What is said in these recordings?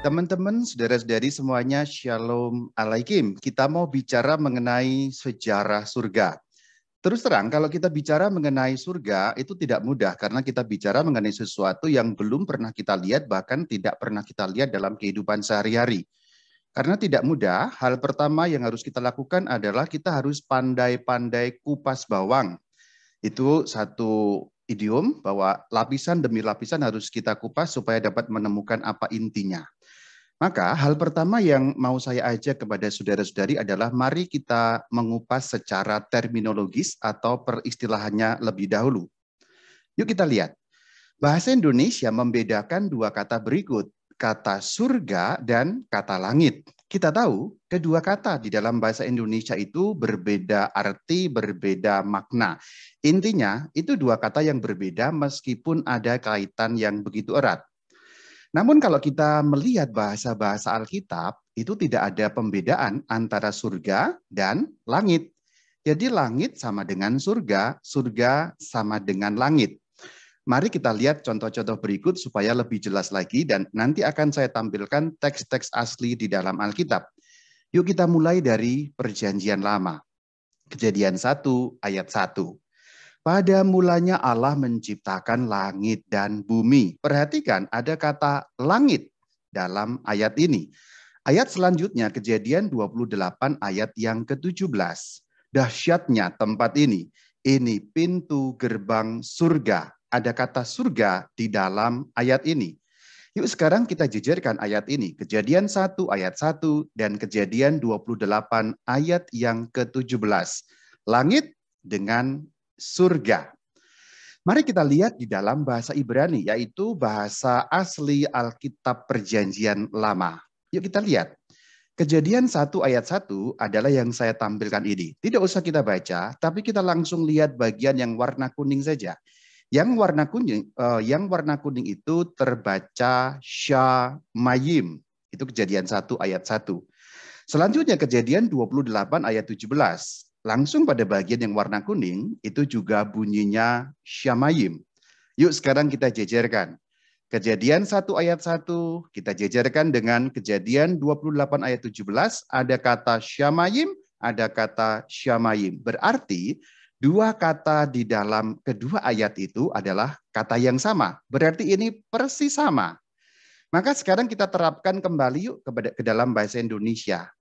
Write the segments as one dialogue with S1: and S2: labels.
S1: Teman-teman, saudara-saudari semuanya, Shalom Alaikum. Kita mau bicara mengenai sejarah surga. Terus terang, kalau kita bicara mengenai surga, itu tidak mudah karena kita bicara mengenai sesuatu yang belum pernah kita lihat, bahkan tidak pernah kita lihat dalam kehidupan sehari-hari. Karena tidak mudah, hal pertama yang harus kita lakukan adalah kita harus pandai-pandai kupas bawang. Itu satu idiom bahwa lapisan demi lapisan harus kita kupas supaya dapat menemukan apa intinya. Maka hal pertama yang mau saya ajak kepada saudara-saudari adalah mari kita mengupas secara terminologis atau peristilahannya lebih dahulu. Yuk kita lihat. Bahasa Indonesia membedakan dua kata berikut, kata surga dan kata langit. Kita tahu kedua kata di dalam bahasa Indonesia itu berbeda arti, berbeda makna. Intinya itu dua kata yang berbeda meskipun ada kaitan yang begitu erat. Namun kalau kita melihat bahasa-bahasa Alkitab, itu tidak ada pembedaan antara surga dan langit. Jadi langit sama dengan surga, surga sama dengan langit. Mari kita lihat contoh-contoh berikut supaya lebih jelas lagi dan nanti akan saya tampilkan teks-teks asli di dalam Alkitab. Yuk kita mulai dari Perjanjian Lama. Kejadian 1 ayat 1. Pada mulanya Allah menciptakan langit dan bumi. Perhatikan ada kata langit dalam ayat ini. Ayat selanjutnya Kejadian 28 ayat yang ke-17. Dahsyatnya tempat ini. Ini pintu gerbang surga. Ada kata surga di dalam ayat ini. Yuk sekarang kita jejerkan ayat ini. Kejadian 1 ayat 1 dan Kejadian 28 ayat yang ke-17. Langit dengan surga. Mari kita lihat di dalam bahasa Ibrani, yaitu bahasa asli Alkitab Perjanjian Lama. Yuk kita lihat. Kejadian 1 ayat 1 adalah yang saya tampilkan ini. Tidak usah kita baca, tapi kita langsung lihat bagian yang warna kuning saja. Yang warna kuning itu terbaca Shamayim. Itu Kejadian 1 ayat 1. Selanjutnya Kejadian 28 ayat 17. Langsung pada bagian yang warna kuning, itu juga bunyinya Shamayim. Yuk sekarang kita jejerkan. Kejadian 1 ayat 1, kita jejerkan dengan Kejadian 28 ayat 17, ada kata Shamayim, ada kata Shamayim. Berarti dua kata di dalam kedua ayat itu adalah kata yang sama. Berarti ini persis sama. Maka sekarang kita terapkan kembali yuk ke dalam bahasa Indonesia.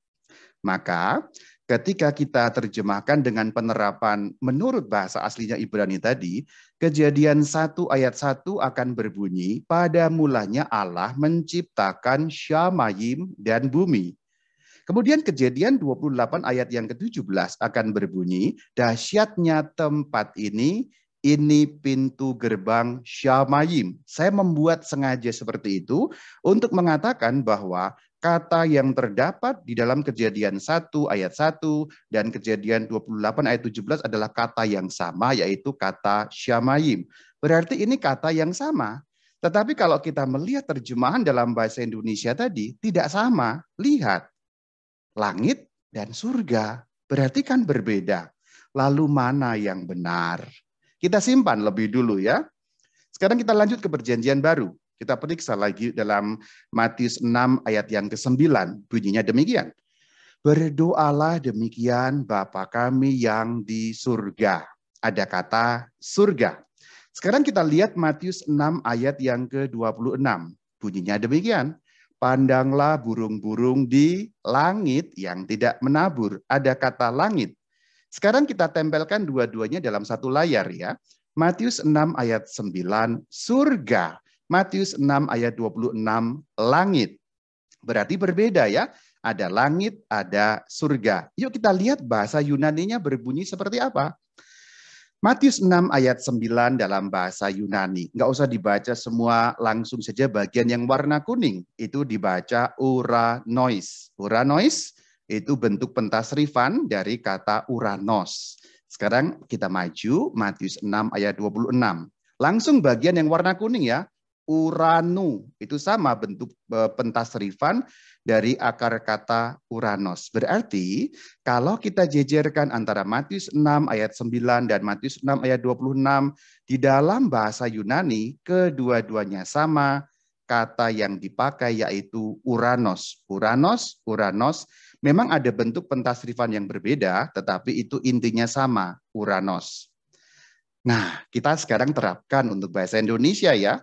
S1: Maka ketika kita terjemahkan dengan penerapan menurut bahasa aslinya Ibrani tadi, Kejadian 1 ayat 1 akan berbunyi, pada mulanya Allah menciptakan Shamayim dan bumi. Kemudian Kejadian 28 ayat yang ke-17 akan berbunyi, dahsyatnya tempat ini pintu gerbang Shamayim. Saya membuat sengaja seperti itu untuk mengatakan bahwa kata yang terdapat di dalam Kejadian 1 ayat 1 dan Kejadian 28 ayat 17 adalah kata yang sama, yaitu kata Shamayim. Berarti ini kata yang sama. Tetapi kalau kita melihat terjemahan dalam bahasa Indonesia tadi, tidak sama. Lihat, langit dan surga. Berarti kan berbeda. Lalu mana yang benar? Kita simpan lebih dulu ya. Sekarang kita lanjut ke Perjanjian Baru. Kita periksa lagi dalam Matius 6 ayat yang ke-9. Bunyinya demikian. Berdoalah demikian Bapa kami yang di surga. Ada kata surga. Sekarang kita lihat Matius 6 ayat yang ke-26. Bunyinya demikian. Pandanglah burung-burung di langit yang tidak menabur. Ada kata langit. Sekarang kita tempelkan dua-duanya dalam satu layar ya. Matius 6 ayat 9, surga. Matius 6 ayat 26, langit. Berarti berbeda ya. Ada langit, ada surga. Yuk kita lihat bahasa Yunaninya berbunyi seperti apa. Matius 6 ayat 9 dalam bahasa Yunani. Nggak usah dibaca semua, langsung saja bagian yang warna kuning. Itu dibaca uranois. Uranois itu bentuk pentasrifan dari kata Uranos. Sekarang kita maju, Matius 6 ayat 26. Langsung bagian yang warna kuning ya. Uranu, itu sama bentuk pentasrifan dari akar kata Uranos. Berarti kalau kita jejerkan antara Matius 6 ayat 9 dan Matius 6 ayat 26, di dalam bahasa Yunani kedua-duanya sama, kata yang dipakai yaitu Uranos. Uranos, memang ada bentuk pentasrifan yang berbeda, tetapi itu intinya sama, Uranos. Nah, kita sekarang terapkan untuk bahasa Indonesia ya.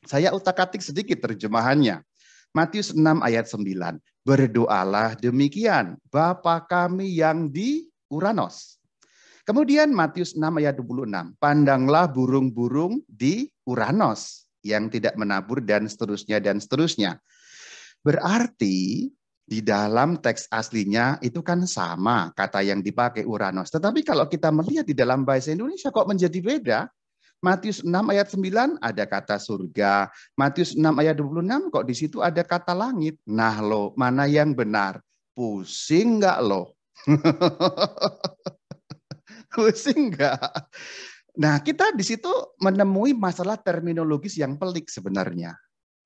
S1: Saya utak-atik sedikit terjemahannya. Matius 6 ayat 9. Berdoalah demikian, Bapa kami yang di Uranos. Kemudian Matius 6 ayat 26. Pandanglah burung-burung di Uranos yang tidak menabur dan seterusnya dan seterusnya. Berarti di dalam teks aslinya itu kan sama kata yang dipakai Uranos. Tetapi kalau kita melihat di dalam bahasa Indonesia kok menjadi beda. Matius 6 ayat 9 ada kata surga. Matius 6 ayat 26 kok di situ ada kata langit. Nah lo, mana yang benar? Pusing nggak lo? Pusing nggak? Nah, kita di situ menemui masalah terminologis yang pelik sebenarnya.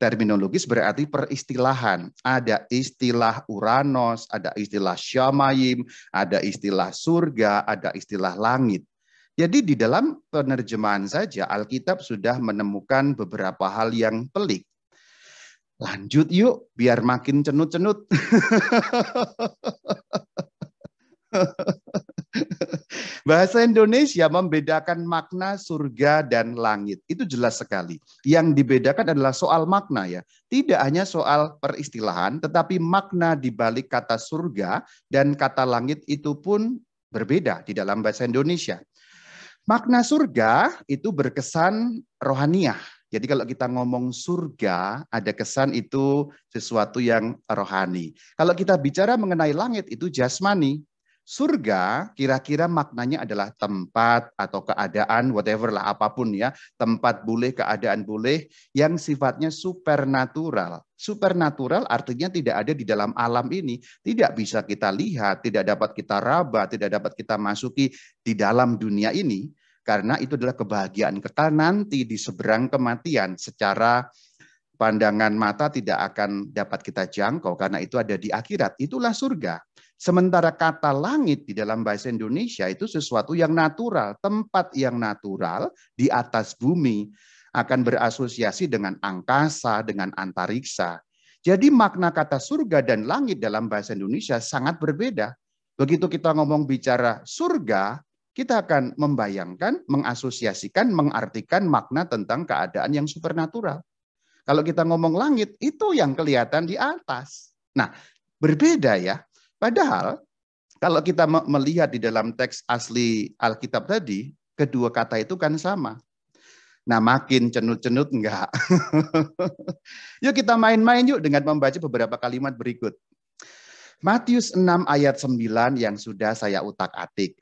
S1: Terminologis berarti peristilahan. Ada istilah Uranos, ada istilah Syamayim, ada istilah surga, ada istilah langit. Jadi di dalam penerjemahan saja Alkitab sudah menemukan beberapa hal yang pelik. Lanjut yuk, biar makin cenut-cenut. Bahasa Indonesia membedakan makna surga dan langit. Itu jelas sekali. Yang dibedakan adalah soal makna ya. Tidak hanya soal peristilahan, tetapi makna di balik kata surga dan kata langit itu pun berbeda di dalam bahasa Indonesia. Makna surga itu berkesan rohaniah. Jadi kalau kita ngomong surga, ada kesan itu sesuatu yang rohani. Kalau kita bicara mengenai langit, itu jasmani. Surga kira-kira maknanya adalah tempat atau keadaan, whatever lah, apapun ya. Tempat boleh, keadaan boleh, yang sifatnya supernatural. Supernatural artinya tidak ada di dalam alam ini. Tidak bisa kita lihat, tidak dapat kita raba, tidak dapat kita masuki di dalam dunia ini. Karena itu adalah kebahagiaan kekal nanti di seberang kematian. Secara pandangan mata tidak akan dapat kita jangkau karena itu ada di akhirat. Itulah surga. Sementara kata langit di dalam bahasa Indonesia itu sesuatu yang natural, tempat yang natural di atas bumi, akan berasosiasi dengan angkasa, dengan antariksa. Jadi makna kata surga dan langit dalam bahasa Indonesia sangat berbeda. Begitu kita ngomong bicara surga, kita akan membayangkan, mengasosiasikan, mengartikan makna tentang keadaan yang supernatural. Kalau kita ngomong langit, itu yang kelihatan di atas. Nah, berbeda ya. Padahal kalau kita melihat di dalam teks asli Alkitab tadi, kedua kata itu kan sama. Nah, makin cenut-cenut enggak. Yuk kita main-main yuk dengan membaca beberapa kalimat berikut. Matius 6 ayat 9 yang sudah saya utak-atik.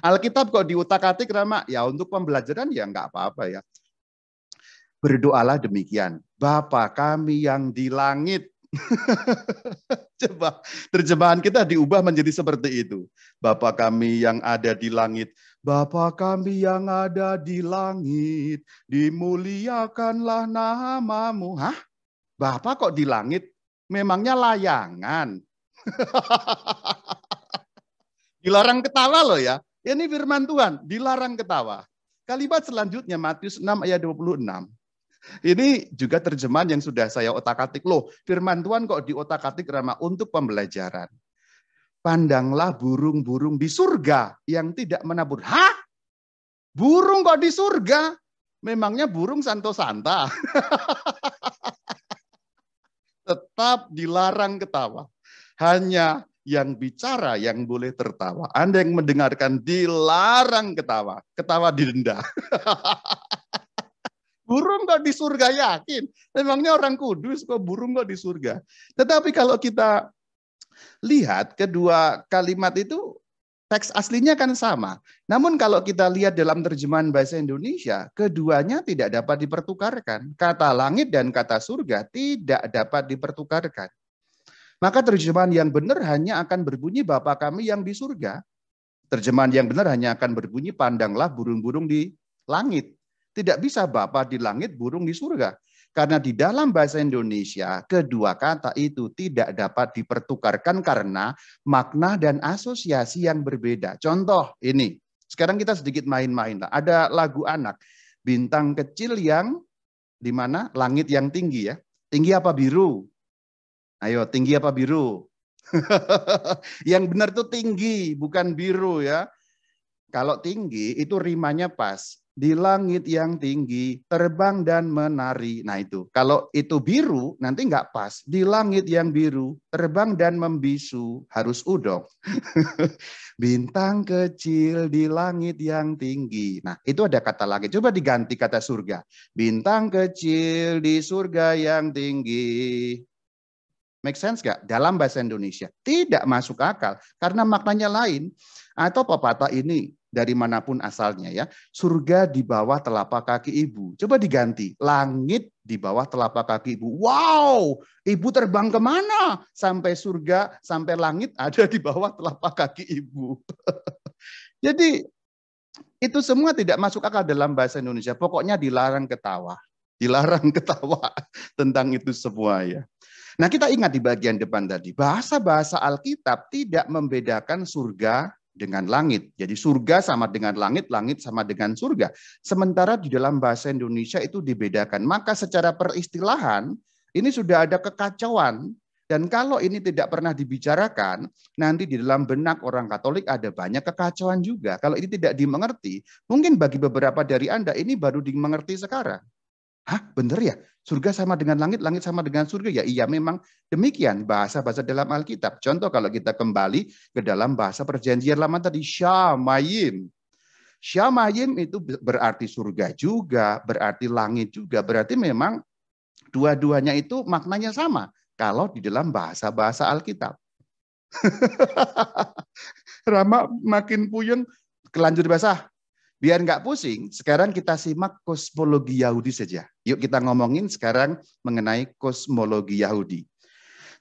S1: Alkitab kok diutak-atik, Rama? Ya untuk pembelajaran ya enggak apa-apa ya. Berdoalah demikian. Bapa kami yang di langit. Coba terjemahan kita diubah menjadi seperti itu. Bapa kami yang ada di langit. Bapa kami yang ada di langit. Dimuliakanlah namamu. Hah? Bapa kok di langit? Memangnya layangan. Dilarang ketawa loh ya. Ini firman Tuhan, dilarang ketawa. Kalimat selanjutnya Matius 6 ayat 26. Ini juga terjemahan yang sudah saya otak-atik. Loh, firman Tuhan kok di otak-atik Rama untuk pembelajaran. Pandanglah burung-burung di surga yang tidak menabur. Hah? Burung kok di surga? Memangnya burung santo-santa? Tetap dilarang ketawa. Hanya yang bicara yang boleh tertawa. Anda yang mendengarkan dilarang ketawa. Ketawa didenda. Burung kok di surga, yakin? Memangnya orang kudus kok burung kok di surga. Tetapi kalau kita lihat kedua kalimat itu teks aslinya kan sama. Namun kalau kita lihat dalam terjemahan bahasa Indonesia, keduanya tidak dapat dipertukarkan. Kata langit dan kata surga tidak dapat dipertukarkan. Maka terjemahan yang benar hanya akan berbunyi Bapa kami yang di surga. Terjemahan yang benar hanya akan berbunyi pandanglah burung-burung di langit. Tidak bisa Bapa di langit, burung di surga. Karena di dalam bahasa Indonesia, kedua kata itu tidak dapat dipertukarkan karena makna dan asosiasi yang berbeda. Contoh ini, sekarang kita sedikit main-main. Ada lagu anak, bintang kecil yang Di mana? Langit yang tinggi ya. Tinggi apa biru? Ayo, tinggi apa biru? Yang benar tuh tinggi, bukan biru ya. Kalau tinggi itu rimanya pas. Di langit yang tinggi, terbang dan menari. Nah itu, kalau itu biru nanti nggak pas. Di langit yang biru, terbang dan membisu. Harus udong. Bintang kecil di langit yang tinggi. Nah itu ada kata langit. Coba diganti kata surga. Bintang kecil di surga yang tinggi. Make sense nggak? Dalam bahasa Indonesia. Tidak masuk akal. Karena maknanya lain. Atau pepatah ini dari manapun asalnya ya. Surga di bawah telapak kaki ibu. Coba diganti. Langit di bawah telapak kaki ibu. Wow! Ibu terbang kemana? Sampai surga, sampai langit ada di bawah telapak kaki ibu. Jadi itu semua tidak masuk akal dalam bahasa Indonesia. Pokoknya dilarang ketawa. Dilarang ketawa tentang itu semua ya. Nah kita ingat di bagian depan tadi, bahasa-bahasa Alkitab tidak membedakan surga dengan langit. Jadi surga sama dengan langit, langit sama dengan surga. Sementara di dalam bahasa Indonesia itu dibedakan. Maka secara peristilahan ini sudah ada kekacauan. Dan kalau ini tidak pernah dibicarakan, nanti di dalam benak orang Katolik ada banyak kekacauan juga. Kalau ini tidak dimengerti, mungkin bagi beberapa dari Anda ini baru dimengerti sekarang. Hah, bener ya? Surga sama dengan langit, langit sama dengan surga. Ya iya memang demikian bahasa-bahasa dalam Alkitab. Contoh kalau kita kembali ke dalam bahasa perjanjian lama tadi, Shamayim. Shamayim itu berarti surga juga, berarti langit juga. Berarti memang dua-duanya itu maknanya sama. Kalau di dalam bahasa-bahasa Alkitab. Rama makin puyeng, kelanjut bahasa. Biar nggak pusing, sekarang kita simak kosmologi Yahudi saja. Yuk kita ngomongin sekarang mengenai kosmologi Yahudi.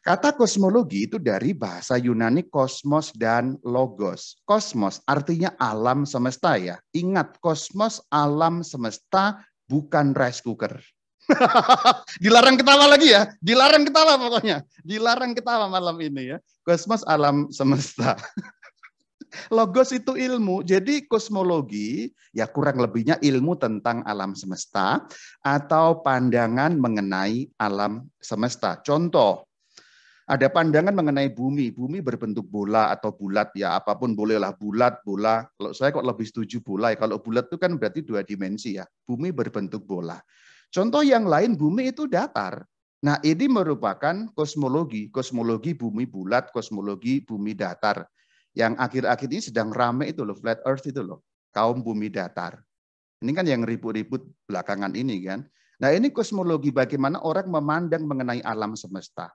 S1: Kata kosmologi itu dari bahasa Yunani kosmos dan logos. Kosmos artinya alam semesta ya. Ingat, kosmos alam semesta bukan rice cooker. Dilarang ketawa lagi ya. Dilarang ketawa pokoknya. Dilarang ketawa malam ini ya. Kosmos alam semesta. Logos itu ilmu, jadi kosmologi ya kurang lebihnya ilmu tentang alam semesta atau pandangan mengenai alam semesta. Contoh, ada pandangan mengenai bumi. Bumi berbentuk bola atau bulat ya, apapun bolehlah bulat, bola. Kalau saya kok lebih setuju bola ya. Kalau bulat itu kan berarti dua dimensi ya. Bumi berbentuk bola. Contoh yang lain, bumi itu datar. Nah, ini merupakan kosmologi. Kosmologi bumi bulat, kosmologi bumi datar. Yang akhir-akhir ini sedang rame itu loh, flat earth itu loh, kaum bumi datar. Ini kan yang ribut-ribut belakangan ini kan. Nah ini kosmologi bagaimana orang memandang mengenai alam semesta.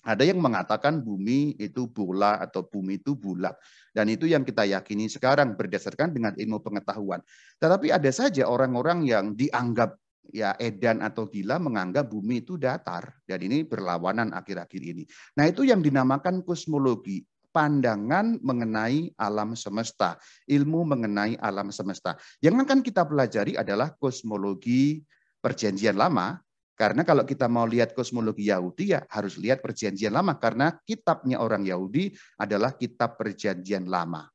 S1: Ada yang mengatakan bumi itu bola atau bumi itu bulat. Dan itu yang kita yakini sekarang berdasarkan dengan ilmu pengetahuan. Tetapi ada saja orang-orang yang dianggap ya edan atau gila menganggap bumi itu datar. Dan ini berlawanan akhir-akhir ini. Nah itu yang dinamakan kosmologi. Pandangan mengenai alam semesta, ilmu mengenai alam semesta. Yang akan kita pelajari adalah kosmologi perjanjian lama, karena kalau kita mau lihat kosmologi Yahudi ya harus lihat perjanjian lama, karena kitabnya orang Yahudi adalah kitab perjanjian lama.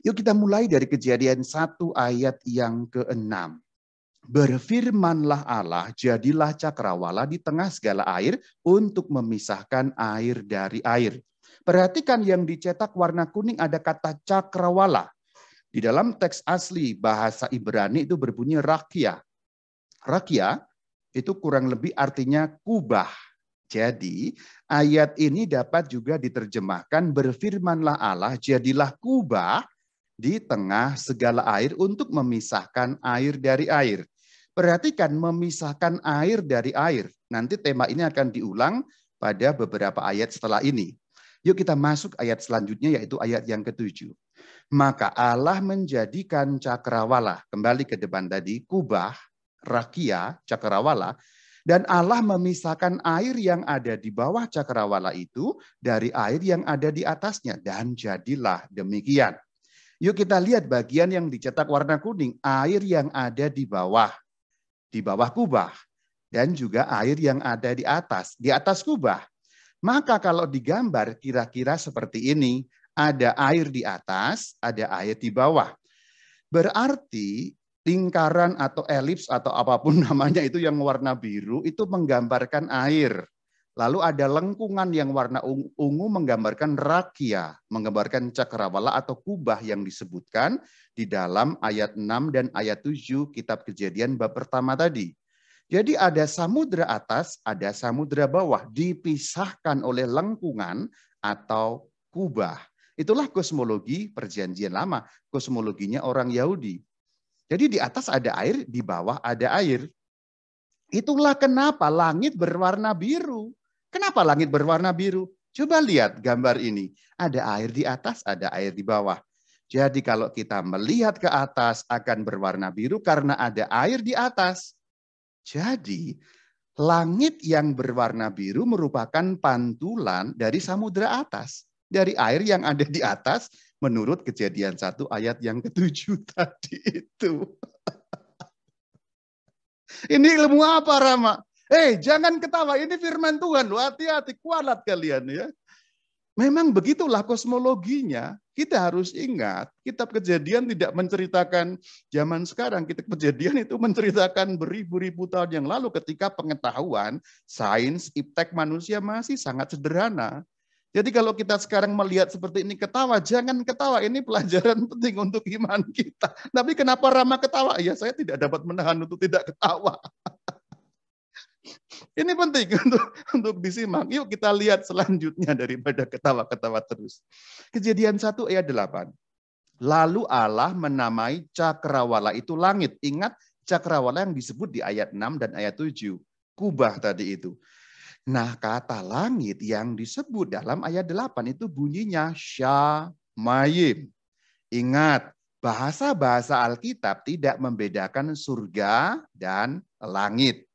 S1: Yuk kita mulai dari Kejadian 1 ayat yang ke-6. Berfirmanlah Allah, jadilah cakrawala di tengah segala air untuk memisahkan air dari air. Perhatikan yang dicetak warna kuning ada kata cakrawala. Di dalam teks asli bahasa Ibrani itu berbunyi rakia. Rakia itu kurang lebih artinya kubah. Jadi ayat ini dapat juga diterjemahkan berfirmanlah Allah, jadilah kubah di tengah segala air untuk memisahkan air dari air. Perhatikan memisahkan air dari air. Nanti tema ini akan diulang pada beberapa ayat setelah ini. Yuk kita masuk ayat selanjutnya yaitu ayat yang ke-7. Maka Allah menjadikan cakrawala, kembali ke depan tadi, kubah, rakia, cakrawala, dan Allah memisahkan air yang ada di bawah cakrawala itu dari air yang ada di atasnya, dan jadilah demikian. Yuk kita lihat bagian yang dicetak warna kuning, air yang ada di bawah kubah, dan juga air yang ada di atas kubah. Maka kalau digambar kira-kira seperti ini, ada air di atas, ada air di bawah. Berarti lingkaran atau elips atau apapun namanya itu yang warna biru itu menggambarkan air. Lalu ada lengkungan yang warna ungu menggambarkan rakia, menggambarkan cakrawala atau kubah yang disebutkan di dalam ayat 6 dan ayat 7 kitab Kejadian bab pertama tadi. Jadi ada samudra atas, ada samudra bawah, dipisahkan oleh lengkungan atau kubah. Itulah kosmologi Perjanjian Lama, kosmologinya orang Yahudi. Jadi di atas ada air, di bawah ada air. Itulah kenapa langit berwarna biru. Kenapa langit berwarna biru? Coba lihat gambar ini. Ada air di atas, ada air di bawah. Jadi kalau kita melihat ke atas akan berwarna biru karena ada air di atas. Jadi langit yang berwarna biru merupakan pantulan dari samudra atas. Dari air yang ada di atas menurut Kejadian 1 ayat yang ke-7 tadi itu. Ini ilmu apa, Rama? Jangan ketawa, ini firman Tuhan loh, hati-hati, kualat kalian ya. Memang begitulah kosmologinya. Kita harus ingat, kitab Kejadian tidak menceritakan zaman sekarang. Kitab Kejadian itu menceritakan beribu-ribu tahun yang lalu ketika pengetahuan, sains, iptek manusia masih sangat sederhana. Jadi kalau kita sekarang melihat seperti ini ketawa, jangan ketawa. Ini pelajaran penting untuk iman kita. Tapi kenapa Rama ketawa? Ya saya tidak dapat menahan untuk tidak ketawa. Ini penting untuk disimak. Yuk kita lihat selanjutnya daripada ketawa-ketawa terus. Kejadian 1 ayat 8. Lalu Allah menamai cakrawala itu langit. Ingat cakrawala yang disebut di ayat 6 dan ayat 7. Kubah tadi itu. Nah kata langit yang disebut dalam ayat 8 itu bunyinya Shamayim. Ingat bahasa-bahasa Alkitab tidak membedakan surga dan langit.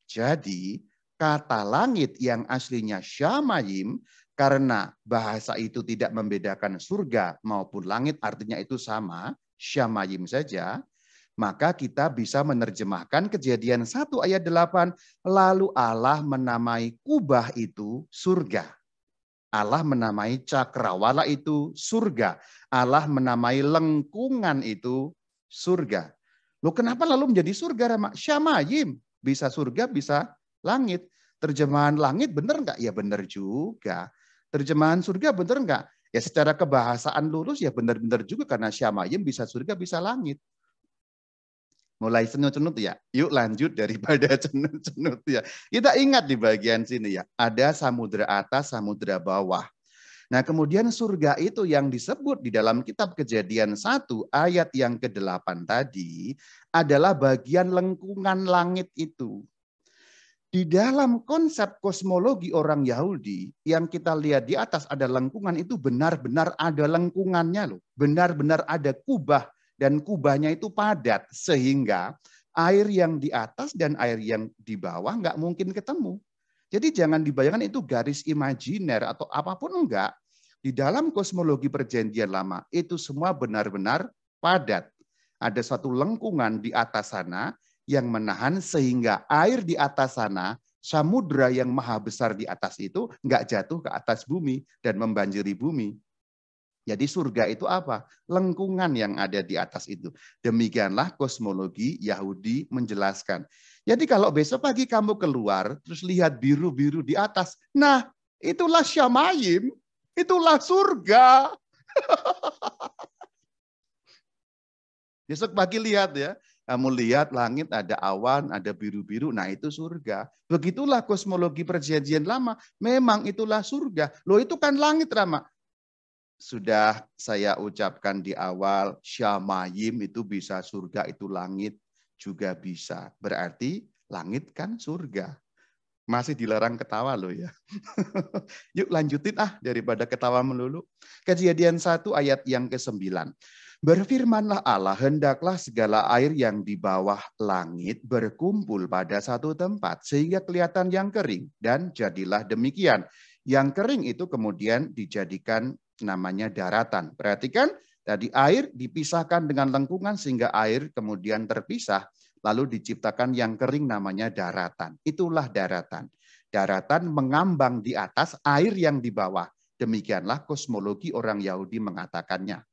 S1: Jadi kata langit yang aslinya Shamayim karena bahasa itu tidak membedakan surga maupun langit artinya itu sama, Shamayim saja, maka kita bisa menerjemahkan Kejadian 1 ayat 8, lalu Allah menamai kubah itu surga. Allah menamai cakrawala itu surga. Allah menamai lengkungan itu surga. Loh kenapa lalu menjadi surga, Rama? Shamayim. Bisa surga, bisa langit. Terjemahan langit benar enggak? Ya benar juga. Terjemahan surga benar enggak? Ya secara kebahasaan lurus ya benar-benar juga karena Shamayim bisa surga, bisa langit. Mulai cenut-cenut ya. Yuk lanjut daripada cenut-cenut ya. Kita ingat di bagian sini ya. Ada samudra atas, samudra bawah. Nah kemudian surga itu yang disebut di dalam kitab Kejadian 1 ayat yang ke-8 tadi adalah bagian lengkungan langit itu. Di dalam konsep kosmologi orang Yahudi yang kita lihat di atas ada lengkungan itu benar-benar ada lengkungannya loh. Benar-benar ada kubah dan kubahnya itu padat sehingga air yang di atas dan air yang di bawah nggak mungkin ketemu. Jadi jangan dibayangkan itu garis imajiner atau apapun enggak. Di dalam kosmologi Perjanjian Lama itu semua benar-benar padat. Ada satu lengkungan di atas sana yang menahan sehingga air di atas sana, samudra yang maha besar di atas itu nggak jatuh ke atas bumi dan membanjiri bumi. Jadi surga itu apa? Lengkungan yang ada di atas itu. Demikianlah kosmologi Yahudi menjelaskan. Jadi kalau besok pagi kamu keluar, terus lihat biru-biru di atas, nah itulah Shamayim, itulah surga. Besok pagi lihat ya, kamu lihat langit ada awan, ada biru-biru, nah itu surga. Begitulah kosmologi Perjanjian Lama, memang itulah surga. Loh itu kan langit, Rama. Sudah saya ucapkan di awal, Shamayim itu bisa surga, itu langit juga bisa. Berarti langit kan surga. Masih dilarang ketawa loh ya. Yuk lanjutin daripada ketawa melulu. Kejadian 1 ayat yang ke-9. Berfirmanlah Allah, hendaklah segala air yang di bawah langit berkumpul pada satu tempat sehingga kelihatan yang kering, dan jadilah demikian. Yang kering itu kemudian dijadikan namanya daratan. Perhatikan tadi air dipisahkan dengan lengkungan sehingga air kemudian terpisah, lalu diciptakan yang kering namanya daratan. Itulah daratan. Daratan mengambang di atas, air yang di bawah. Demikianlah kosmologi orang Yahudi mengatakannya.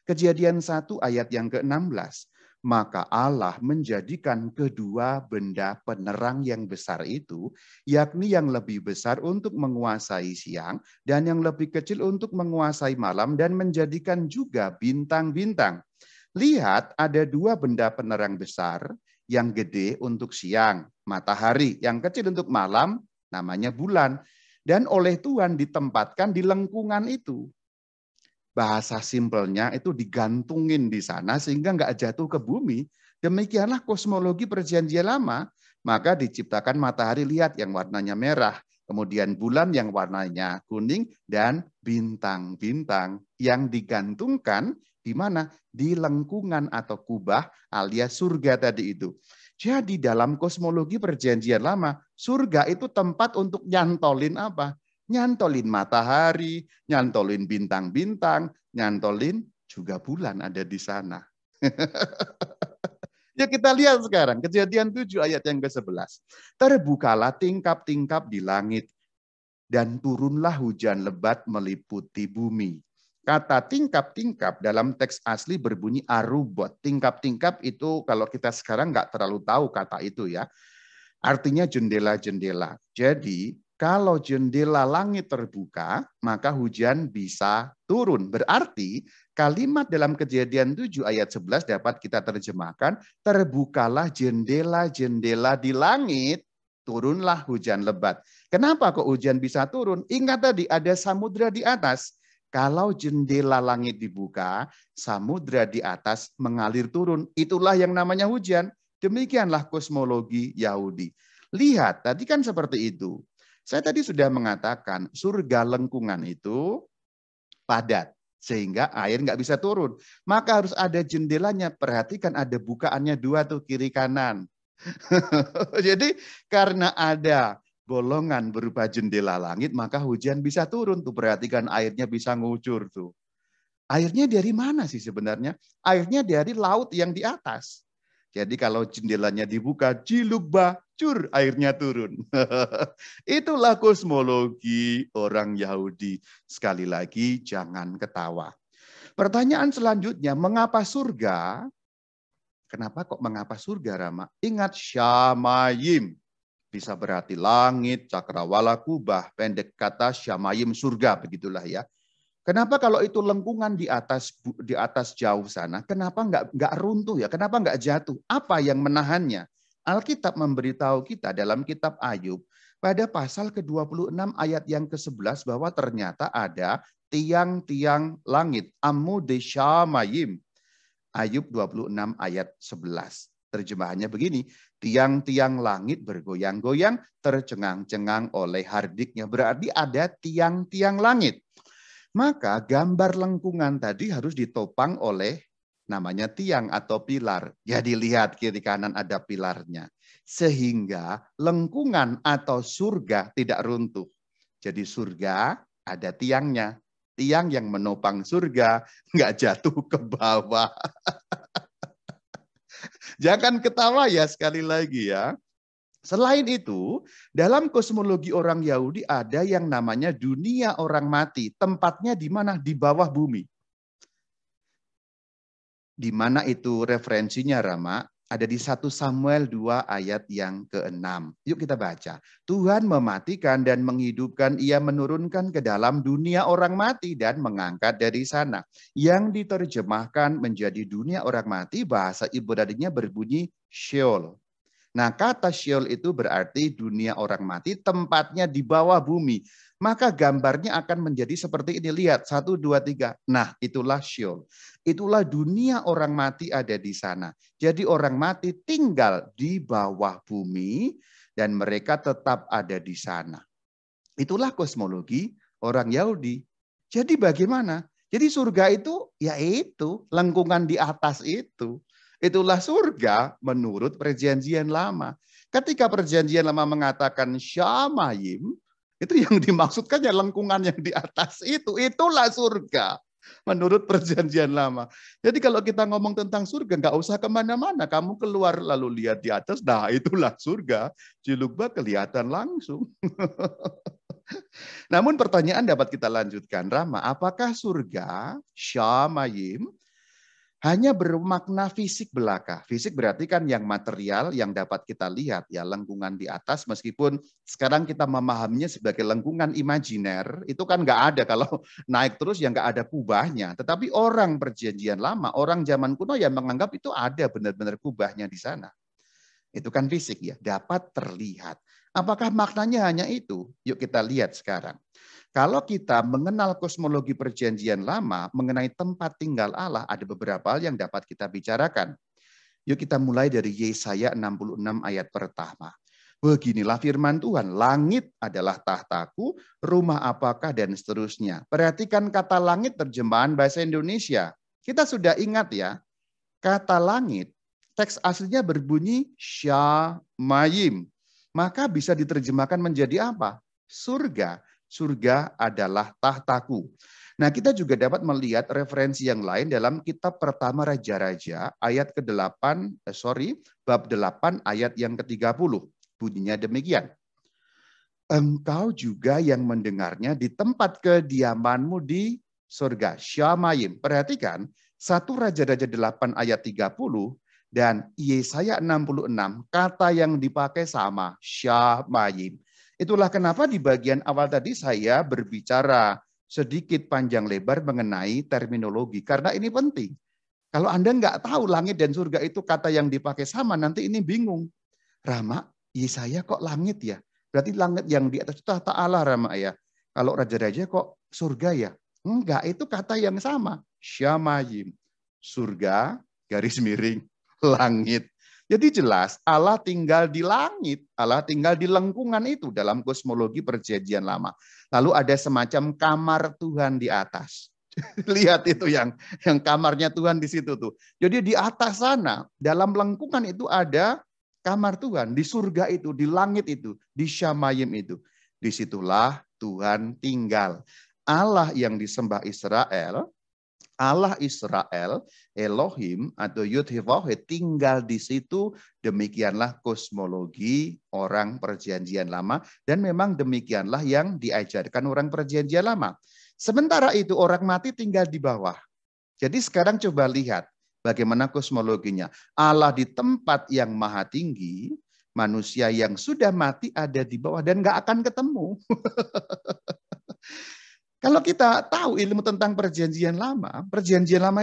S1: Kejadian 1 ayat yang ke-16. Maka Allah menjadikan kedua benda penerang yang besar itu, yakni yang lebih besar untuk menguasai siang dan yang lebih kecil untuk menguasai malam, dan menjadikan juga bintang-bintang. Lihat, ada dua benda penerang besar, yang gede untuk siang, matahari, yang kecil untuk malam, namanya bulan. Dan oleh Tuhan ditempatkan di lengkungan itu. Bahasa simpelnya itu digantungin di sana sehingga nggak jatuh ke bumi. Demikianlah kosmologi perjanjian lama. Maka diciptakan matahari, lihat yang warnanya merah. Kemudian bulan yang warnanya kuning, dan bintang-bintang yang digantungkan di mana? Di lengkungan atau kubah alias surga tadi itu. Jadi dalam kosmologi perjanjian lama, surga itu tempat untuk nyantolin apa? Nyantolin matahari, nyantolin bintang-bintang, nyantolin juga bulan ada di sana. Ya kita lihat sekarang, Kejadian 7 ayat yang ke-11. Terbukalah tingkap-tingkap di langit, dan turunlah hujan lebat meliputi bumi. Kata tingkap-tingkap dalam teks asli berbunyi arubot. Tingkap-tingkap itu kalau kita sekarang nggak terlalu tahu kata itu ya. Artinya jendela-jendela. Jadi kalau jendela langit terbuka, maka hujan bisa turun. Berarti kalimat dalam Kejadian 7 ayat 11 dapat kita terjemahkan, terbukalah jendela-jendela di langit, turunlah hujan lebat. Kenapa kok hujan bisa turun? Ingat tadi ada samudra di atas. Kalau jendela langit dibuka, samudra di atas mengalir turun. Itulah yang namanya hujan. Demikianlah kosmologi Yahudi. Lihat, tadi kan seperti itu. Saya tadi sudah mengatakan surga lengkungan itu padat sehingga air nggak bisa turun. Maka harus ada jendelanya. Perhatikan ada bukaannya dua tuh kiri kanan. Jadi karena ada bolongan berupa jendela langit, maka hujan bisa turun tuh. Perhatikan airnya bisa ngucur tuh. Airnya dari mana sih sebenarnya? Airnya dari laut yang di atas. Jadi kalau jendelanya dibuka, ciluk bacur, airnya turun. Itulah kosmologi orang Yahudi. Sekali lagi, jangan ketawa. Pertanyaan selanjutnya, mengapa surga? Kenapa kok mengapa surga, Rama? Ingat Syamayim. Bisa berarti langit, cakrawala, kubah. Pendek kata Syamayim, surga. Begitulah ya. Kenapa kalau itu lengkungan di atas jauh sana, kenapa nggak runtuh ya? Kenapa nggak jatuh? Apa yang menahannya? Alkitab memberitahu kita dalam kitab Ayub pada pasal ke-26 ayat yang ke-11 bahwa ternyata ada tiang-tiang langit, amudeshamayim. Ayub 26 ayat 11. Terjemahannya begini, tiang-tiang langit bergoyang-goyang, tercengang-cengang oleh hardiknya. Berarti ada tiang-tiang langit. Maka gambar lengkungan tadi harus ditopang oleh namanya tiang atau pilar. Jadi lihat kiri kanan ada pilarnya. Sehingga lengkungan atau surga tidak runtuh. Jadi surga ada tiangnya. Tiang yang menopang surga nggak jatuh ke bawah. Jangan ketawa ya sekali lagi ya. Selain itu, dalam kosmologi orang Yahudi ada yang namanya dunia orang mati. Tempatnya di mana? Di bawah bumi. Di mana itu referensinya, Rama? Ada di 1 Samuel 2 ayat yang ke-6. Yuk kita baca. Tuhan mematikan dan menghidupkan, ia menurunkan ke dalam dunia orang mati dan mengangkat dari sana. Yang diterjemahkan menjadi dunia orang mati, bahasa Ibrani-nya berbunyi Sheol. Nah, kata Sheol itu berarti dunia orang mati, tempatnya di bawah bumi. Maka gambarnya akan menjadi seperti ini. Lihat, 1, 2, 3. Nah, itulah Sheol. Itulah dunia orang mati ada di sana. Jadi orang mati tinggal di bawah bumi dan mereka tetap ada di sana. Itulah kosmologi orang Yahudi. Jadi bagaimana? Jadi surga itu, yaitu lengkungan di atas itu. Itulah surga menurut perjanjian lama. Ketika perjanjian lama mengatakan Syamayim, itu yang dimaksudkan ya lengkungan yang di atas itu. Itulah surga menurut perjanjian lama. Jadi kalau kita ngomong tentang surga, nggak usah kemana-mana. Kamu keluar lalu lihat di atas, nah itulah surga. Cilukba kelihatan langsung. Namun pertanyaan dapat kita lanjutkan, Rama, apakah surga Syamayim hanya bermakna fisik belaka. Fisik berarti kan yang material yang dapat kita lihat, ya lengkungan di atas, meskipun sekarang kita memahaminya sebagai lengkungan imajiner, itu kan nggak ada kalau naik terus ya nggak ada kubahnya. Tetapi orang perjanjian lama, orang zaman kuno yang menganggap itu ada benar-benar kubahnya di sana. Itu kan fisik ya, dapat terlihat. Apakah maknanya hanya itu? Yuk kita lihat sekarang. Kalau kita mengenal kosmologi perjanjian lama mengenai tempat tinggal Allah, ada beberapa hal yang dapat kita bicarakan. Yuk kita mulai dari Yesaya 66 ayat pertama. Beginilah firman Tuhan, langit adalah tahtaku, rumah apakah dan seterusnya. Perhatikan kata langit terjemahan bahasa Indonesia. Kita sudah ingat ya, kata langit, teks aslinya berbunyi Shamayim. Maka bisa diterjemahkan menjadi apa? Surga. Surga adalah tahtaku. Nah, kita juga dapat melihat referensi yang lain dalam kitab pertama Raja-Raja ayat bab 8 ayat yang ke-30. Bunyinya demikian. Engkau juga yang mendengarnya di tempat kediamanmu di surga. Shamayim. Perhatikan, 1 Raja-Raja 8 ayat 30 dan Yesaya 66, kata yang dipakai sama, Shamayim. Itulah kenapa di bagian awal tadi saya berbicara sedikit panjang lebar mengenai terminologi. Karena ini penting. Kalau Anda nggak tahu langit dan surga itu kata yang dipakai sama, nanti ini bingung. Rama, Yesaya kok langit ya? Berarti langit yang di atas itu tahta Allah, Rama ya. Kalau Raja-Raja kok surga ya? Enggak, itu kata yang sama. Shamayim. Surga, garis miring, langit. Jadi jelas Allah tinggal di langit, Allah tinggal di lengkungan itu dalam kosmologi perjanjian lama. Lalu ada semacam kamar Tuhan di atas. Lihat itu yang kamarnya Tuhan di situ tuh. Jadi di atas sana dalam lengkungan itu ada kamar Tuhan, di surga itu, di langit itu, di Shamayim itu. Disitulah Tuhan tinggal. Allah yang disembah Israel, Allah Israel, Elohim atau Yud-Heh-Vah-Heh tinggal di situ. Demikianlah kosmologi orang perjanjian lama dan memang demikianlah yang diajarkan orang perjanjian lama. Sementara itu orang mati tinggal di bawah. Jadi sekarang coba lihat bagaimana kosmologinya. Allah di tempat yang maha tinggi, manusia yang sudah mati ada di bawah dan nggak akan ketemu. Kalau kita tahu ilmu tentang perjanjian lama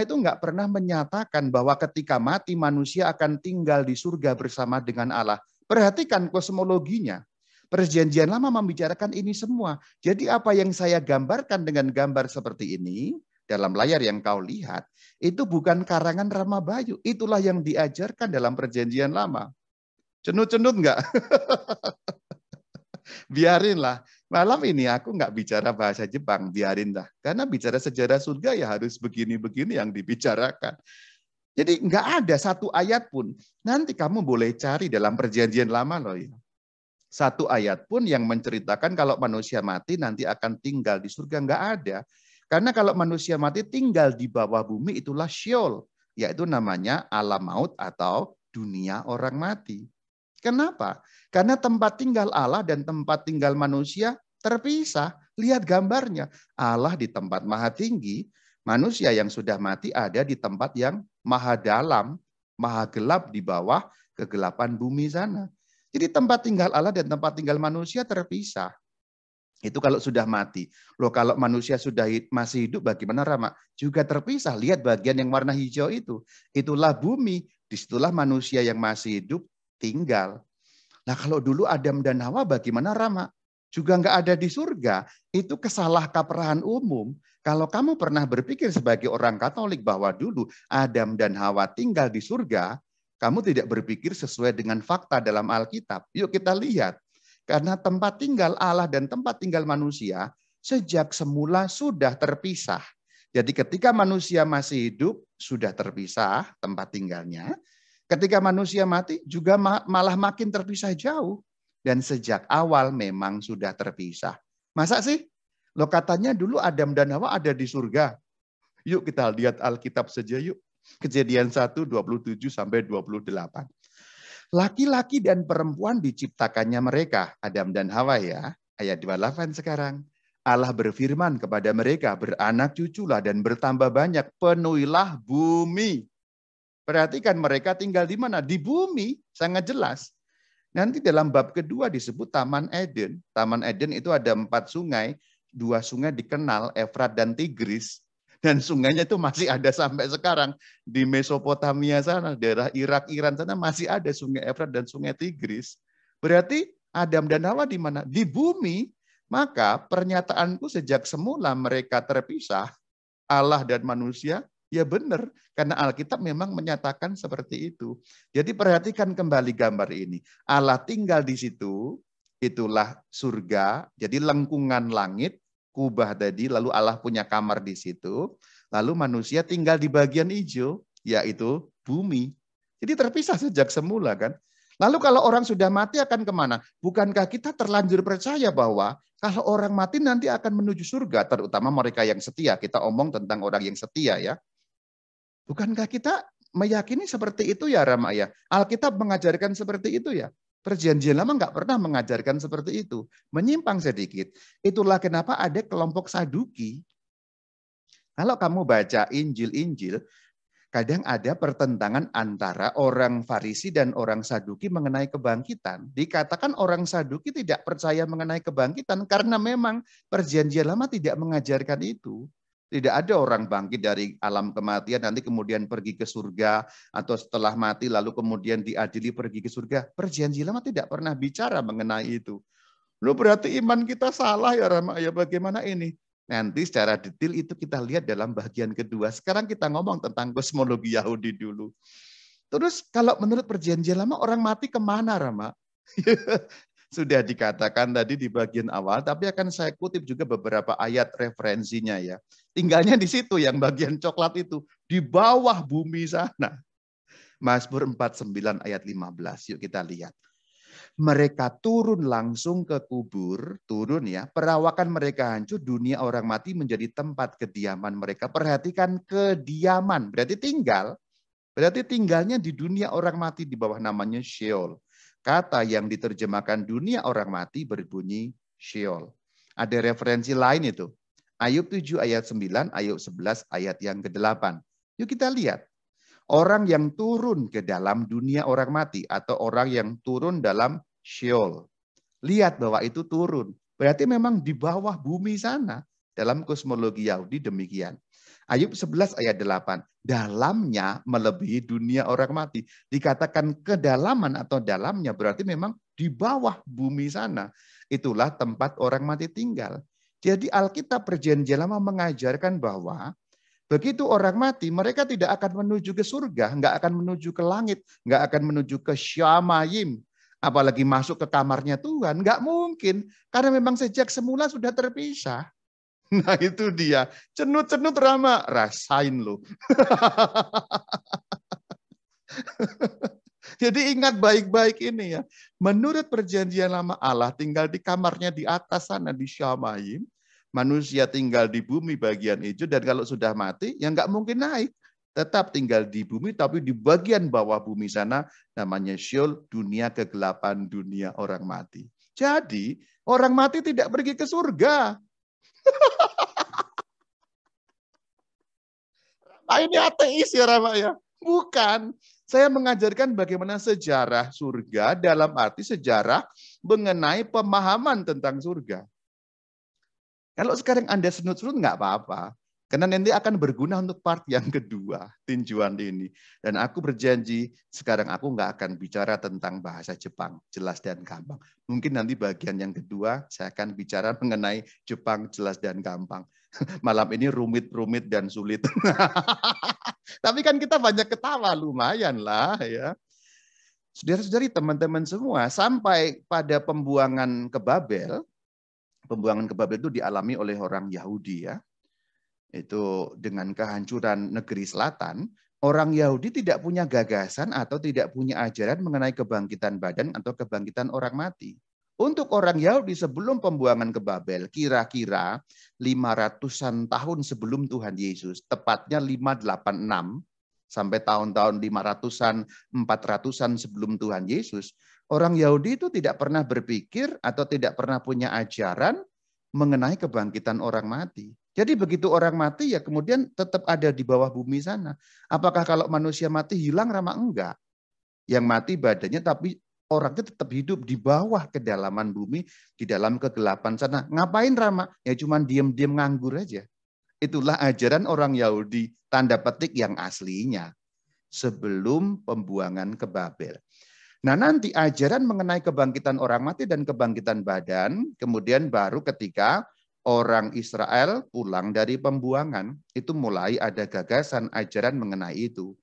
S1: itu nggak pernah menyatakan bahwa ketika mati manusia akan tinggal di surga bersama dengan Allah. Perhatikan kosmologinya. Perjanjian lama membicarakan ini semua. Jadi apa yang saya gambarkan dengan gambar seperti ini, dalam layar yang kau lihat, itu bukan karangan Rama Bayu. Itulah yang diajarkan dalam perjanjian lama. Cenut-cenut nggak? Biarinlah. Malam ini aku nggak bicara bahasa Jepang, biarin dah. Karena bicara sejarah surga ya harus begini-begini yang dibicarakan. Jadi nggak ada satu ayat pun. Nanti kamu boleh cari dalam perjanjian lama loh ya. Satu ayat pun yang menceritakan kalau manusia mati nanti akan tinggal di surga, nggak ada. Karena kalau manusia mati tinggal di bawah bumi itulah Sheol. Yaitu namanya alam maut atau dunia orang mati. Kenapa? Karena tempat tinggal Allah dan tempat tinggal manusia terpisah. Lihat gambarnya. Allah di tempat maha tinggi, manusia yang sudah mati ada di tempat yang maha dalam, maha gelap di bawah kegelapan bumi sana. Jadi tempat tinggal Allah dan tempat tinggal manusia terpisah. Itu kalau sudah mati. Loh kalau manusia sudah masih hidup bagaimana Rama? Juga terpisah. Lihat bagian yang warna hijau itu. Itulah bumi. Disitulah manusia yang masih hidup tinggal. Nah kalau dulu Adam dan Hawa bagaimana Rama? Juga nggak ada di surga. Itu kesalahkaprahan umum. Kalau kamu pernah berpikir sebagai orang Katolik bahwa dulu Adam dan Hawa tinggal di surga, kamu tidak berpikir sesuai dengan fakta dalam Alkitab. Yuk kita lihat. Karena tempat tinggal Allah dan tempat tinggal manusia sejak semula sudah terpisah. Jadi ketika manusia masih hidup sudah terpisah tempat tinggalnya. Ketika manusia mati juga malah makin terpisah jauh. Dan sejak awal memang sudah terpisah. Masa sih? Loh katanya dulu Adam dan Hawa ada di surga. Yuk kita lihat Alkitab saja yuk. Kejadian 1, 27 sampai 28. Laki-laki dan perempuan diciptakannya mereka. Adam dan Hawa ya. Ayat 28 sekarang. Allah berfirman kepada mereka, beranak cuculah dan bertambah banyak, penuhilah bumi. Perhatikan mereka tinggal di mana? Di bumi, sangat jelas. Nanti dalam bab kedua disebut Taman Eden. Taman Eden itu ada 4 sungai, 2 sungai dikenal, Efrat dan Tigris. Dan sungainya itu masih ada sampai sekarang. Di Mesopotamia sana, daerah Irak, Iran sana masih ada sungai Efrat dan sungai Tigris. Berarti Adam dan Hawa di mana? Di bumi. Maka pernyataanku sejak semula mereka terpisah, Allah dan manusia, ya benar. Karena Alkitab memang menyatakan seperti itu. Jadi perhatikan kembali gambar ini. Allah tinggal di situ, itulah surga. Jadi lengkungan langit, kubah tadi, lalu Allah punya kamar di situ. Lalu manusia tinggal di bagian hijau, yaitu bumi. Jadi terpisah sejak semula kan. Lalu kalau orang sudah mati akan kemana? Bukankah kita terlanjur percaya bahwa kalau orang mati nanti akan menuju surga, terutama mereka yang setia. Kita omong tentang orang yang setia ya. Bukankah kita meyakini seperti itu ya Rama ya? Alkitab mengajarkan seperti itu ya. Perjanjian Lama nggak pernah mengajarkan seperti itu. Menyimpang sedikit. Itulah kenapa ada kelompok Saduki. Kalau kamu baca Injil-Injil, kadang ada pertentangan antara orang Farisi dan orang Saduki mengenai kebangkitan. Dikatakan orang Saduki tidak percaya mengenai kebangkitan karena memang Perjanjian Lama tidak mengajarkan itu. Tidak ada orang bangkit dari alam kematian nanti kemudian pergi ke surga atau setelah mati lalu kemudian diadili pergi ke surga. Perjanjian Lama tidak pernah bicara mengenai itu. Lu berarti iman kita salah ya Rama, ya bagaimana ini? Nanti secara detail itu kita lihat dalam bagian kedua. Sekarang kita ngomong tentang kosmologi Yahudi dulu. Terus kalau menurut Perjanjian Lama orang mati kemana Rama? Sudah dikatakan tadi di bagian awal, tapi akan saya kutip juga beberapa ayat referensinya ya. Tinggalnya di situ yang bagian coklat itu, di bawah bumi sana. Mazmur 49 ayat 15, yuk kita lihat. Mereka turun langsung ke kubur, turun ya, perawakan mereka hancur, dunia orang mati menjadi tempat kediaman mereka. Perhatikan kediaman, berarti tinggal. Berarti tinggalnya di dunia orang mati di bawah namanya Sheol. Kata yang diterjemahkan dunia orang mati berbunyi Sheol. Ada referensi lain itu. Ayub 7 ayat 9, Ayub 11 ayat yang ke-8. Yuk kita lihat. Orang yang turun ke dalam dunia orang mati atau orang yang turun dalam Sheol. Lihat bahwa itu turun. Berarti memang di bawah bumi sana. Dalam kosmologi Yahudi demikian. Ayub 11 ayat 8. Dalamnya melebihi dunia orang mati. Dikatakan kedalaman atau dalamnya berarti memang di bawah bumi sana. Itulah tempat orang mati tinggal. Jadi Alkitab Perjanjian Lama mengajarkan bahwa begitu orang mati, mereka tidak akan menuju ke surga, nggak akan menuju ke langit, nggak akan menuju ke Syamayim. Apalagi masuk ke kamarnya Tuhan, nggak mungkin. Karena memang sejak semula sudah terpisah. Nah itu dia, cenut-cenut Rama, rasain lo. Jadi ingat baik-baik ini ya. Menurut Perjanjian Lama Allah tinggal di kamarnya di atas sana di Syamayim. Manusia tinggal di bumi bagian hijau dan kalau sudah mati ya nggak mungkin naik. Tetap tinggal di bumi tapi di bagian bawah bumi sana namanya Sheol, dunia kegelapan, dunia orang mati. Jadi orang mati tidak pergi ke surga. Nah, ini ateis ya Rama ya? Bukan. Saya mengajarkan bagaimana sejarah surga dalam arti sejarah mengenai pemahaman tentang surga. Kalau sekarang Anda senut-senut nggak apa-apa. Karena nanti akan berguna untuk part yang kedua, tinjuan ini. Dan aku berjanji, sekarang aku nggak akan bicara tentang bahasa Jepang, jelas dan gampang. Mungkin nanti bagian yang kedua, saya akan bicara mengenai Jepang jelas dan gampang. Malam ini rumit-rumit dan sulit. Tapi kan kita banyak ketawa, lumayan lah ya. Saudara-saudari, teman-teman semua, sampai pada pembuangan ke Babel itu dialami oleh orang Yahudi ya. Itu dengan kehancuran negeri selatan, orang Yahudi tidak punya gagasan atau tidak punya ajaran mengenai kebangkitan badan atau kebangkitan orang mati. Untuk orang Yahudi sebelum pembuangan ke Babel, kira-kira 500-an tahun sebelum Tuhan Yesus, tepatnya 586 sampai tahun-tahun 500-an, 400-an sebelum Tuhan Yesus, orang Yahudi itu tidak pernah berpikir atau tidak pernah punya ajaran mengenai kebangkitan orang mati. Jadi begitu orang mati ya kemudian tetap ada di bawah bumi sana. Apakah kalau manusia mati hilang Rama? Enggak. Yang mati badannya tapi orangnya tetap hidup di bawah kedalaman bumi, di dalam kegelapan sana. Ngapain Rama? Ya cuman diam-diam nganggur aja. Itulah ajaran orang Yahudi, tanda petik yang aslinya. Sebelum pembuangan ke Babel. Nah nanti ajaran mengenai kebangkitan orang mati dan kebangkitan badan, kemudian baru ketika orang Israel pulang dari pembuangan, itu mulai ada gagasan ajaran mengenai itu.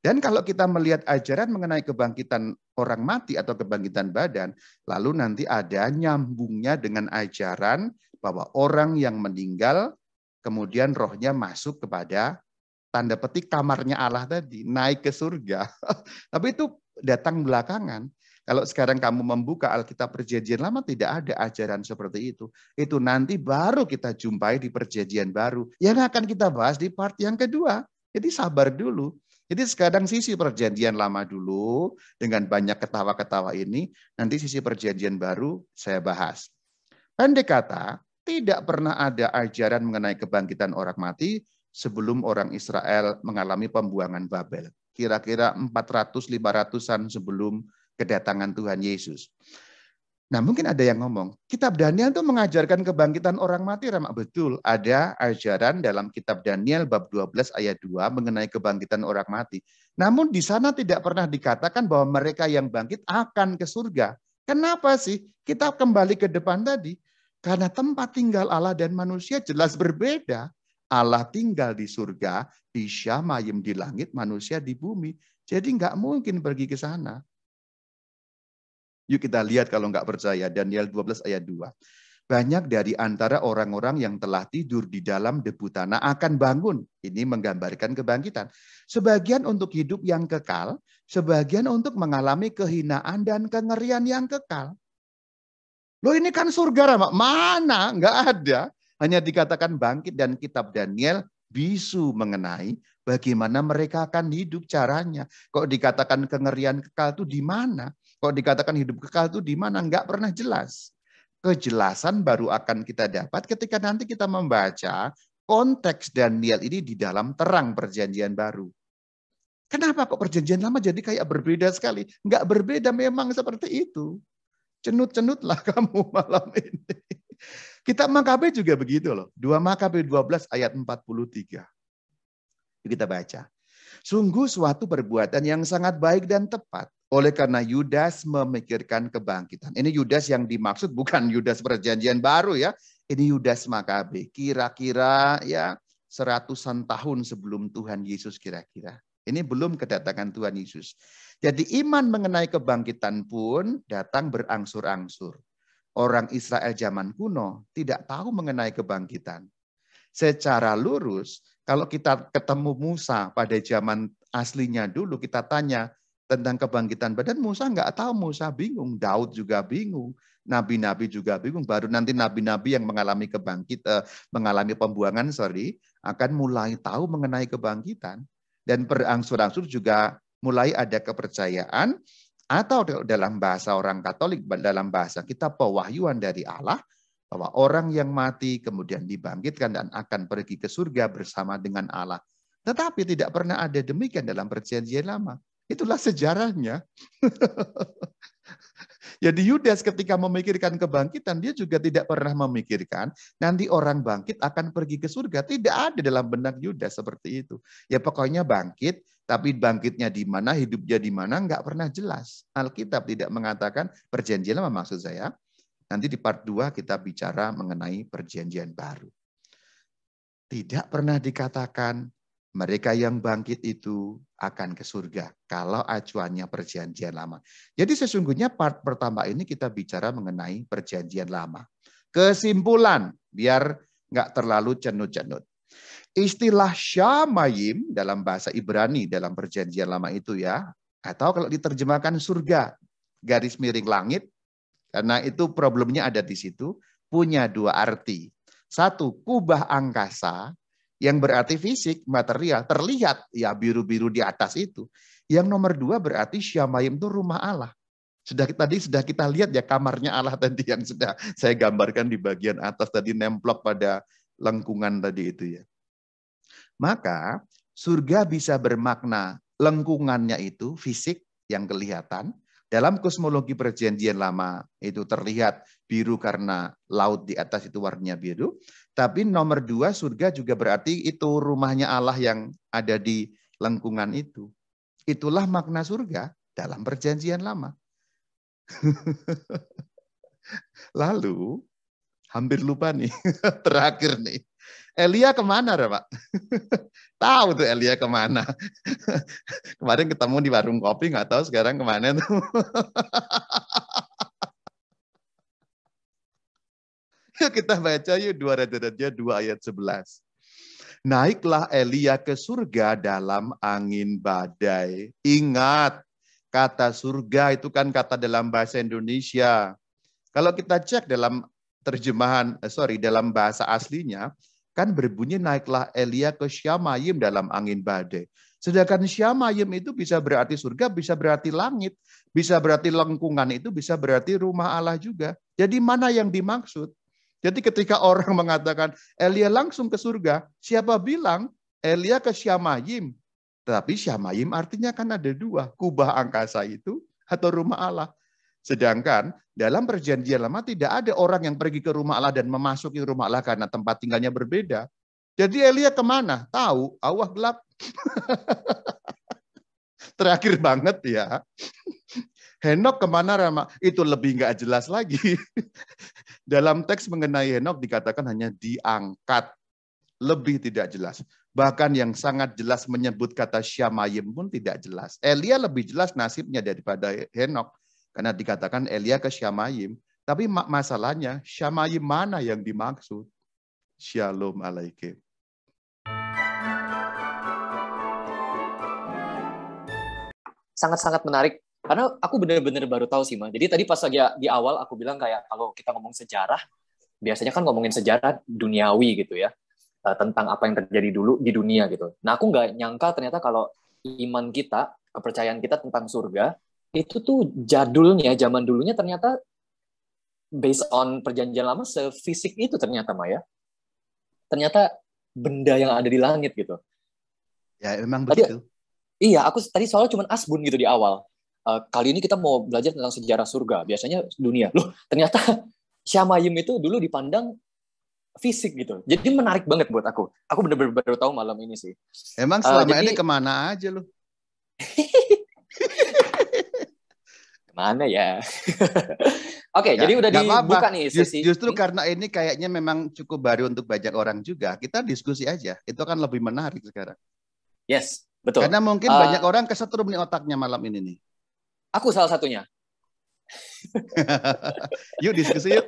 S1: Dan kalau kita melihat ajaran mengenai kebangkitan orang mati atau kebangkitan badan, lalu nanti ada nyambungnya dengan ajaran bahwa orang yang meninggal, kemudian rohnya masuk kepada tanda petik kamarnya Allah tadi, naik ke surga. Tapi itu datang belakangan. Kalau sekarang kamu membuka Alkitab Perjanjian Lama, tidak ada ajaran seperti itu. Itu nanti baru kita jumpai di Perjanjian Baru. Yang akan kita bahas di part yang kedua. Jadi sabar dulu. Jadi sekarang sisi Perjanjian Lama dulu, dengan banyak ketawa-ketawa ini, nanti sisi Perjanjian Baru saya bahas. Pendek kata, tidak pernah ada ajaran mengenai kebangkitan orang mati sebelum orang Israel mengalami pembuangan Babel. Kira-kira 400-500-an sebelum kedatangan Tuhan Yesus. Nah mungkin ada yang ngomong, kitab Daniel itu mengajarkan kebangkitan orang mati, Rama. Betul, ada ajaran dalam kitab Daniel bab 12 ayat 2 mengenai kebangkitan orang mati. Namun di sana tidak pernah dikatakan bahwa mereka yang bangkit akan ke surga. Kenapa sih? Kita kembali ke depan tadi. Karena tempat tinggal Allah dan manusia jelas berbeda. Allah tinggal di surga, di Syamayim di langit, manusia di bumi. Jadi nggak mungkin pergi ke sana. Yuk kita lihat kalau nggak percaya, Daniel 12 ayat 2. Banyak dari antara orang-orang yang telah tidur di dalam debu tanah akan bangun. Ini menggambarkan kebangkitan. Sebagian untuk hidup yang kekal, sebagian untuk mengalami kehinaan dan kengerian yang kekal. Loh ini kan surga, Rama. Mana? Nggak ada. Hanya dikatakan bangkit dan kitab Daniel bisu mengenai bagaimana mereka akan hidup caranya. Kok dikatakan kengerian kekal itu di mana? Kok dikatakan hidup kekal itu di mana? Enggak pernah jelas. Kejelasan baru akan kita dapat ketika nanti kita membaca konteks Daniel ini di dalam terang perjanjian baru. Kenapa kok perjanjian lama jadi kayak berbeda sekali? Enggak berbeda, memang seperti itu. Cenut-cenutlah kamu malam ini. Kitab Makabe juga begitu loh. 2 Makabe 12 ayat 43. Kita baca. Sungguh suatu perbuatan yang sangat baik dan tepat. Oleh karena Yudas memikirkan kebangkitan. Ini Yudas yang dimaksud bukan Yudas Perjanjian Baru ya. Ini Yudas Makabe. Kira-kira ya 100-an tahun sebelum Tuhan Yesus kira-kira. Ini belum kedatangan Tuhan Yesus. Jadi iman mengenai kebangkitan pun datang berangsur-angsur. Orang Israel zaman kuno tidak tahu mengenai kebangkitan. Secara lurus, kalau kita ketemu Musa pada zaman aslinya dulu, kita tanya tentang kebangkitan badan, Musa nggak tahu, Musa bingung, Daud juga bingung, nabi-nabi juga bingung. Baru nanti nabi-nabi yang mengalami mengalami pembuangan, akan mulai tahu mengenai kebangkitan. Dan berangsur-angsur juga mulai ada kepercayaan, atau dalam bahasa orang Katolik, dalam bahasa kita pewahyuan dari Allah, bahwa orang yang mati kemudian dibangkitkan dan akan pergi ke surga bersama dengan Allah. Tetapi tidak pernah ada demikian dalam Perjanjian Lama. Itulah sejarahnya. Jadi Yudas ketika memikirkan kebangkitan, dia juga tidak pernah memikirkan nanti orang bangkit akan pergi ke surga. Tidak ada dalam benak Yudas seperti itu. Ya pokoknya bangkit, tapi bangkitnya di mana, hidupnya di mana, nggak pernah jelas. Alkitab tidak mengatakan, Perjanjian Lama maksud saya. Nanti di part 2 kita bicara mengenai Perjanjian Baru. Tidak pernah dikatakan mereka yang bangkit itu akan ke surga kalau acuannya Perjanjian Lama. Jadi sesungguhnya part pertama ini kita bicara mengenai Perjanjian Lama. Kesimpulan, biar nggak terlalu cenut-cenut. Istilah Syamayim dalam bahasa Ibrani dalam Perjanjian Lama itu ya, atau kalau diterjemahkan surga, garis miring langit, karena itu problemnya ada di situ, punya dua arti. Satu, kubah angkasa, yang berarti fisik, material, terlihat ya biru-biru di atas itu. Yang nomor 2 berarti Syamayim itu rumah Allah. Sudah kita lihat ya kamarnya Allah tadi yang sudah saya gambarkan di bagian atas tadi, nemplok pada lengkungan tadi itu ya. Maka surga bisa bermakna lengkungannya itu fisik yang kelihatan. Dalam kosmologi perjanjian lama itu terlihat biru karena laut di atas itu warnanya biru. Tapi nomor 2, surga juga berarti itu rumahnya Allah yang ada di lengkungan itu. Itulah makna surga dalam perjanjian lama. Lalu, hampir lupa nih, terakhir nih. Elia kemana, Pak? Tahu tuh Elia kemana. Kemarin ketemu di warung kopi, nggak tahu sekarang kemana tuh. Yuk kita baca yuk 2 Raja-Raja 2 ayat 11. Naiklah Elia ke surga dalam angin badai. Ingat, kata surga itu kan kata dalam bahasa Indonesia. Kalau kita cek dalam terjemahan, dalam bahasa aslinya, kan berbunyi naiklah Elia ke Syamayim dalam angin badai. Sedangkan Syamayim itu bisa berarti surga, bisa berarti langit, bisa berarti lengkungan itu, bisa berarti rumah Allah juga. Jadi mana yang dimaksud? Jadi ketika orang mengatakan Elia langsung ke surga, siapa bilang Elia ke Syamayim? Tapi Syamayim artinya kan ada 2, kubah angkasa itu atau rumah Allah. Sedangkan dalam perjanjian lama tidak ada orang yang pergi ke rumah Allah dan memasuki rumah Allah karena tempat tinggalnya berbeda. Jadi Elia kemana? Tahu, Allah gelap. Terakhir banget ya. Henok kemana, Rama? Itu lebih nggak jelas lagi. Dalam teks mengenai Henok dikatakan hanya diangkat. Lebih tidak jelas. Bahkan yang sangat jelas menyebut kata Syamayim pun tidak jelas. Elia lebih jelas nasibnya daripada Henok. Karena dikatakan Elia ke Syamayim. Tapi masalahnya, Syamayim mana yang dimaksud? Shalom alaikum.
S2: Sangat-sangat menarik. Karena aku benar-benar baru tahu sih, Ma. Jadi tadi pas lagi di awal aku bilang kayak kalau kita ngomong sejarah, biasanya kan ngomongin sejarah duniawi gitu ya. Tentang apa yang terjadi dulu di dunia gitu. Nah, aku nggak nyangka ternyata kalau iman kita, kepercayaan kita tentang surga, itu tuh jadulnya, zaman dulunya ternyata based on perjanjian lama se-fisik itu ternyata, Maya. Ternyata benda yang ada di langit gitu.
S1: Ya, memang begitu.
S2: Iya, aku tadi soalnya cuma asbun gitu di awal. Kali ini kita mau belajar tentang sejarah surga. Biasanya dunia. Loh, ternyata Syamayim itu dulu dipandang fisik gitu. Jadi menarik banget buat aku. Aku benar-benar baru tahu malam ini sih.
S1: Emang selama ini kemana aja lu?
S2: Kemana ya? Oke, jadi udah dibuka nih sesi.
S1: Justru karena ini kayaknya memang cukup baru untuk banyak orang juga. Kita diskusi aja. Itu kan lebih menarik sekarang.
S2: Yes, betul.
S1: Karena mungkin banyak orang kesetrum nih otaknya malam ini nih.
S2: Aku salah satunya.
S1: Yuk diskusi yuk.